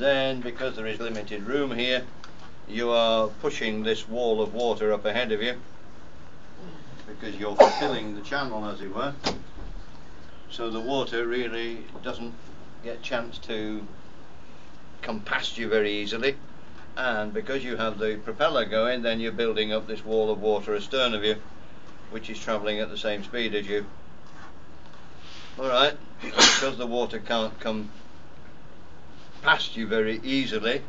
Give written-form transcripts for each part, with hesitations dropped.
then because there is limited room here, you are pushing this wall of water up ahead of you because you're filling the channel, as it were, so the water really doesn't get a chance to come past you very easily. And because you have the propeller going, then you're building up this wall of water astern of you, which is travelling at the same speed as you. Alright, because the water can't come past you very easily,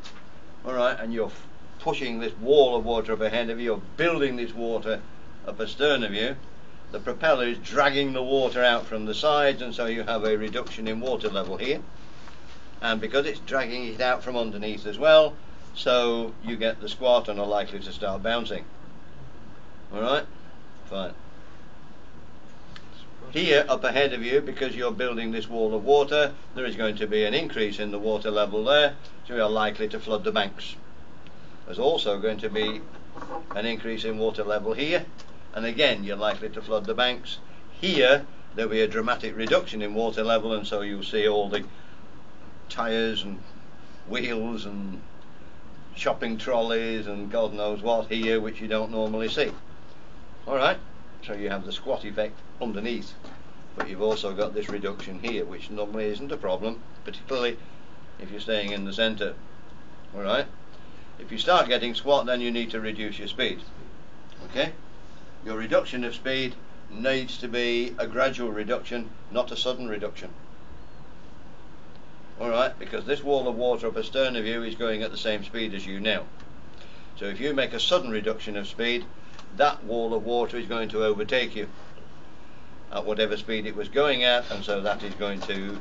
alright, and you're pushing this wall of water up ahead of you, you're building this water up astern of you, the propeller is dragging the water out from the sides, and so you have a reduction in water level here. And because it's dragging it out from underneath as well, so you get the squat and are likely to start bouncing. Alright, fine. Here up ahead of you, because you're building this wall of water, there is going to be an increase in the water level there, so you're likely to flood the banks. There's also going to be an increase in water level here, and again you're likely to flood the banks. Here there'll be a dramatic reduction in water level, and so you'll see all the tyres and wheels and shopping trolleys and God knows what here, which you don't normally see. Alright, so you have the squat effect underneath, but you've also got this reduction here, which normally isn't a problem, particularly if you're staying in the centre. Alright, if you start getting squat, then you need to reduce your speed. Okay, your reduction of speed needs to be a gradual reduction, not a sudden reduction. Alright, because this wall of water up astern of you is going at the same speed as you now. So if you make a sudden reduction of speed, that wall of water is going to overtake you at whatever speed it was going at, and so that is going to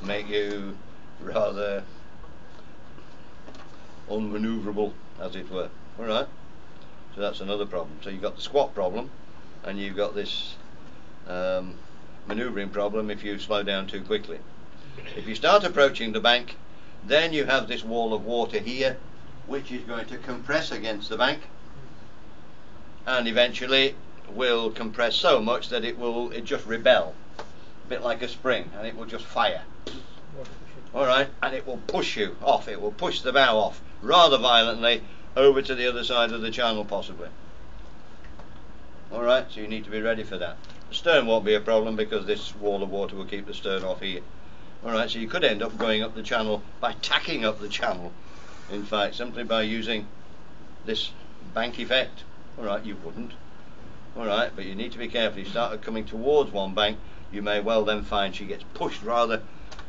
make you rather unmanoeuvrable, as it were. Alright, so that's another problem. So you've got the squat problem, and you've got this manoeuvring problem if you slow down too quickly. If you start approaching the bank, then you have this wall of water here, which is going to compress against the bank, and eventually will compress so much that it just rebel, a bit like a spring, and it will just fire. Alright, and it will push you off, it will push the bow off rather violently over to the other side of the channel possibly. Alright, so you need to be ready for that. The stern won't be a problem because this wall of water will keep the stern off here. Alright, so you could end up going up the channel by tacking up the channel, in fact, simply by using this bank effect. Alright, you wouldn't. Alright, but you need to be careful. You start coming towards one bank, you may well then find she gets pushed rather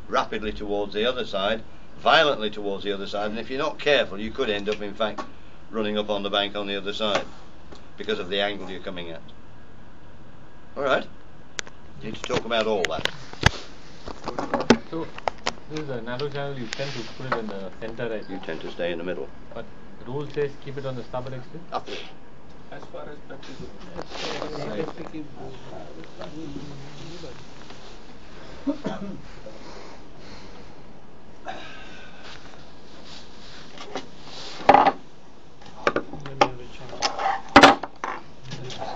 rapidly towards the other side, violently towards the other side, and if you're not careful you could end up in fact running up on the bank on the other side because of the angle you're coming at. Alright, you need to talk about all that. So, this is a narrow channel, you tend to put it in the center, right? You tend to stay in the middle. But the rule says keep it on the starboard extreme? Up. As far as practical.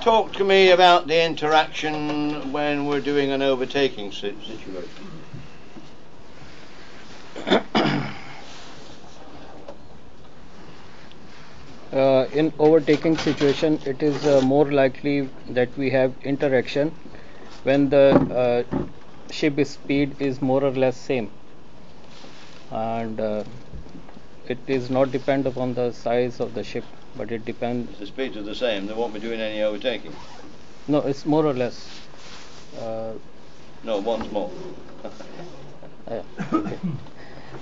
Talk to me about the interaction when we're doing an overtaking situation. In overtaking situation, it is more likely that we have interaction when the ship speed is more or less same, and it is not depend upon the size of the ship, but it depends. If the speeds are the same, they won't be doing any overtaking. No, it's more or less. No, one's more. Okay.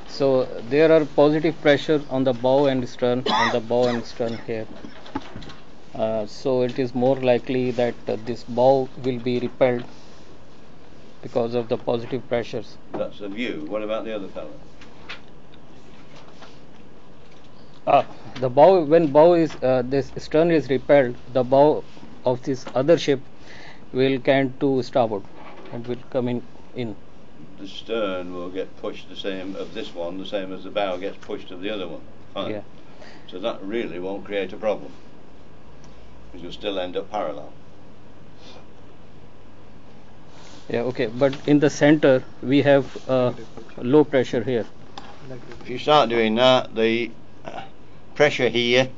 So there are positive pressure on the bow and stern, here. So it is more likely that this bow will be repelled because of the positive pressures. That's the view. What about the other fellow? The bow, when bow is this stern is repelled, the bow of this other ship will cant to starboard and will come in. The stern will get pushed the same of this one, the same as the bow gets pushed of the other one. Fine. Yeah. So that really won't create a problem, because you'll still end up parallel. Yeah, okay, but in the center we have low pressure here. If you start doing that, the pressure here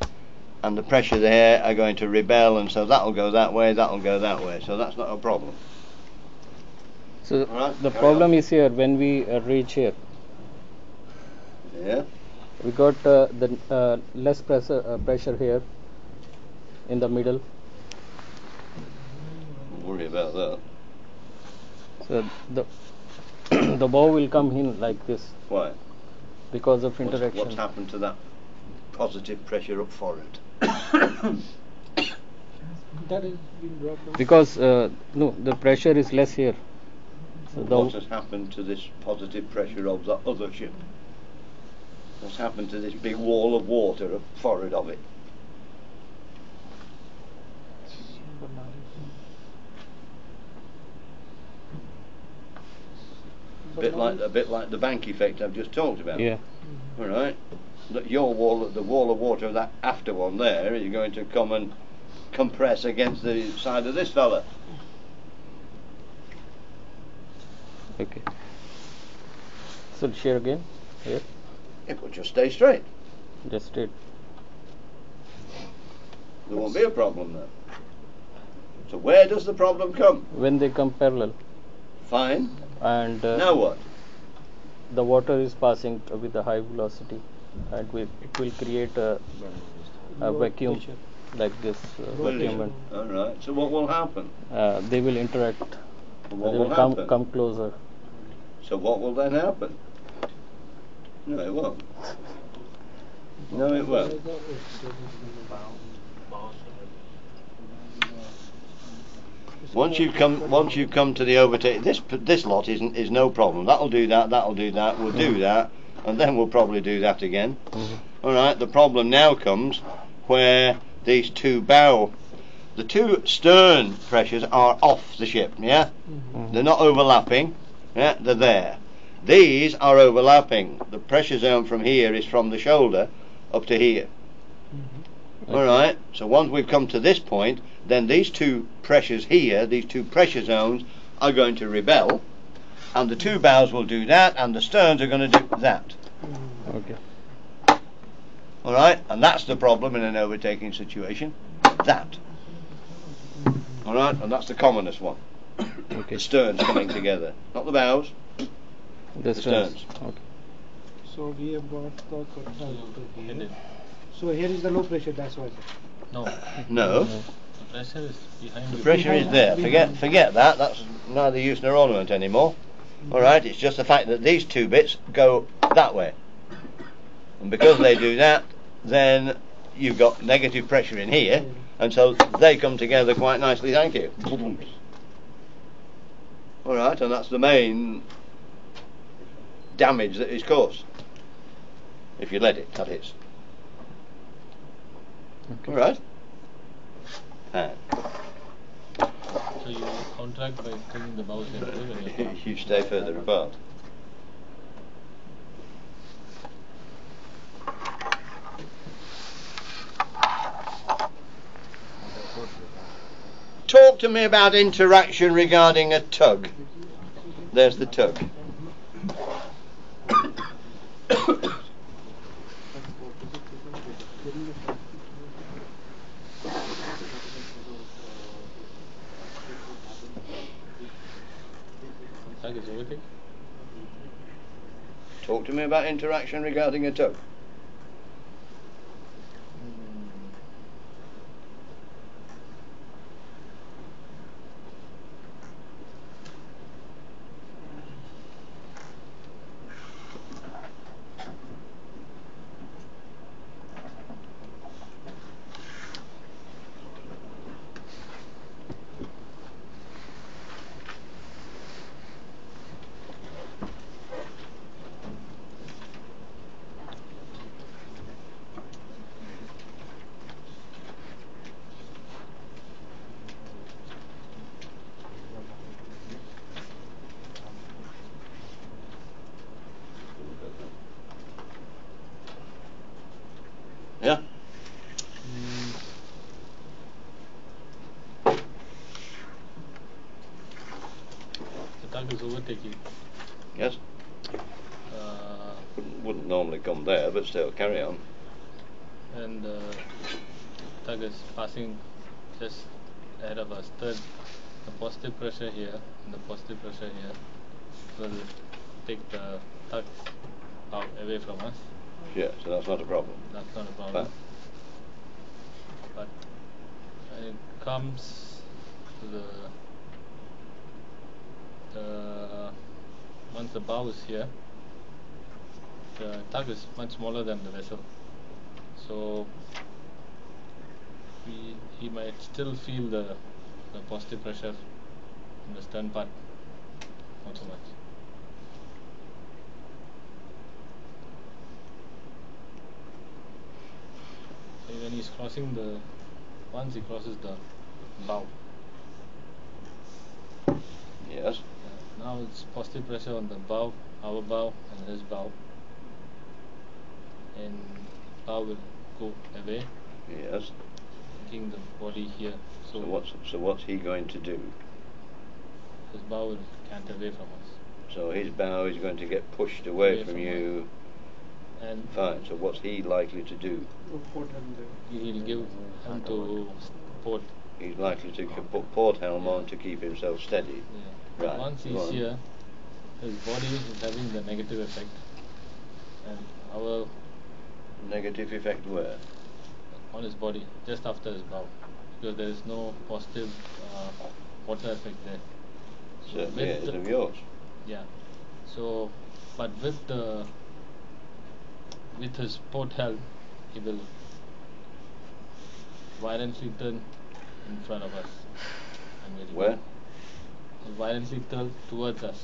and the pressure there are going to rebel, and so that'll go that way, that'll go that way, so that's not a problem. So Alright, the carry problem on. is here when we reach here. Yeah. We got the less pressure here in the middle. Don't worry about that. So the the bow will come in like this Why? because of interaction. What's happened to that positive pressure up forward? That is being dropped down. Because no, the pressure is less here. So What the has happened to this positive pressure of the other ship? What's happened to this big wall of water up forward of it? A bit like the bank effect I've just talked about. yeah. All right. Your wall, the wall of water of that after one there, is going to come and compress against the side of this fella. Okay. So shear again here. It will just stay straight. Just straight. There won't be a problem there. So where does the problem come? When they come parallel Fine. and Now what? the water is passing with a high velocity, and it will create a vacuum like this vacuum, and All right. So what will happen? they will interact. What They will will come happen? come closer. So what will then happen? No, it won't. No, it won't. Once you've come to the overtake, this lot is no problem. That'll do that. That'll do that. We'll do that, and then we'll probably do that again. All right. The problem now comes where these two the two stern pressures are off the ship. Yeah, they're not overlapping. Yeah, they're there. These are overlapping. The pressure zone from here is from the shoulder up to here. All right. So once we've come to this point, then these two pressures here, these two pressure zones, are going to rebel, and the two bows will do that, and the sterns are going to do that. Okay. All right. And that's the problem in an overtaking situation. That. All right. And that's the commonest one. Okay. The sterns coming together, not the bows. The sterns. Okay. So we have got the Headed. So here is the low pressure, that's why. No, No. the pressure is behind The you. pressure is there. Forget that. That's neither use nor ornament anymore. All right. It's just the fact that these two bits go that way, and because they do that, then you've got negative pressure in here, and so they come together quite nicely. Thank you. All right, and that's the main damage that is caused if you let it. That is. Okay. All right. And So you contract by taking the bows in when you come. you stay further apart. Talk to me about interaction regarding a tug. There's the tug. Tug is overtake. Talk to me about interaction regarding a tug. Yeah? The tug is overtaking. Yes? Uh, Wouldn't wouldn't normally come there, but still, carry on. And the tug is passing just ahead of us. Third, the positive pressure here and the positive pressure here will take the tug out away from us. Yeah, so that's not a problem. That's not a problem. But when it comes to once the bow is here, the tug is much smaller than the vessel, so he might still feel the positive pressure in the stern part, not so much. So when he's crossing once he crosses the bow, Yes. now it's positive pressure on the bow, our bow and his bow, and bow will go away, Yes. making the body here. So what's he going to do? His bow will cant away from us. So his bow is going to get pushed away from you. And Fine. So what's he likely to do? he'll give him to port. He's likely to put port helm on to keep himself steady. Yeah. Right. Once he's here, his body is having the negative effect, and our Negative effect where? on his body just after his bow, because there is no positive water effect there. So Certainly is of yours. Yeah. So, but with his port helm, he will violently turn in front of us. Where? He'll violently turn towards us,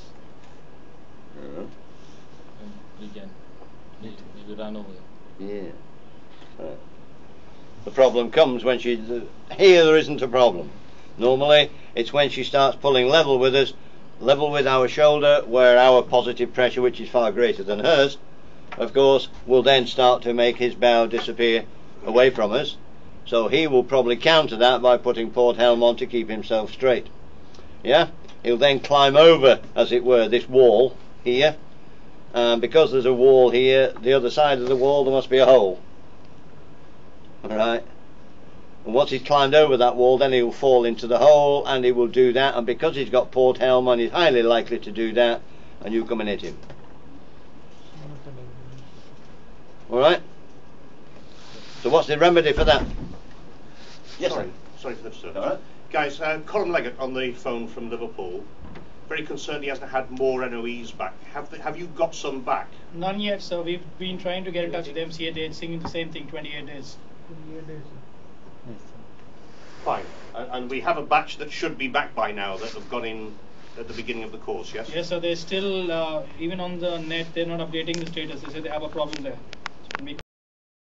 Uh-huh. and we can maybe run over. Yeah. Right. The problem comes when here there isn't a problem. Normally it's when she starts pulling level with us, level with our shoulder, where our positive pressure, which is far greater than hers, of course, will then start to make his bow disappear away from us. So he will probably counter that by putting port helm on to keep himself straight. Yeah? He'll then climb over, as it were, this wall here. Because there's a wall here, the other side of the wall there must be a hole. Alright? And once he's climbed over that wall, then he will fall into the hole, and he will do that, and because he's got port helm on, he's highly likely to do that, and you come and hit him. Alright? So what's the remedy for that? Yes, Sorry for the disturbance. All right. Guys, Colin Leggett on the phone from Liverpool. Very concerned he hasn't had more NOEs back. Have you got some back? None yet, sir. We've been trying to get in touch with MCA. They're saying the same thing, 28 days. 28 days. Fine. And we have a batch that should be back by now that have gone in at the beginning of the course, yes? Yes, sir. They're still, even on the net, they're not updating the status. They say they have a problem there.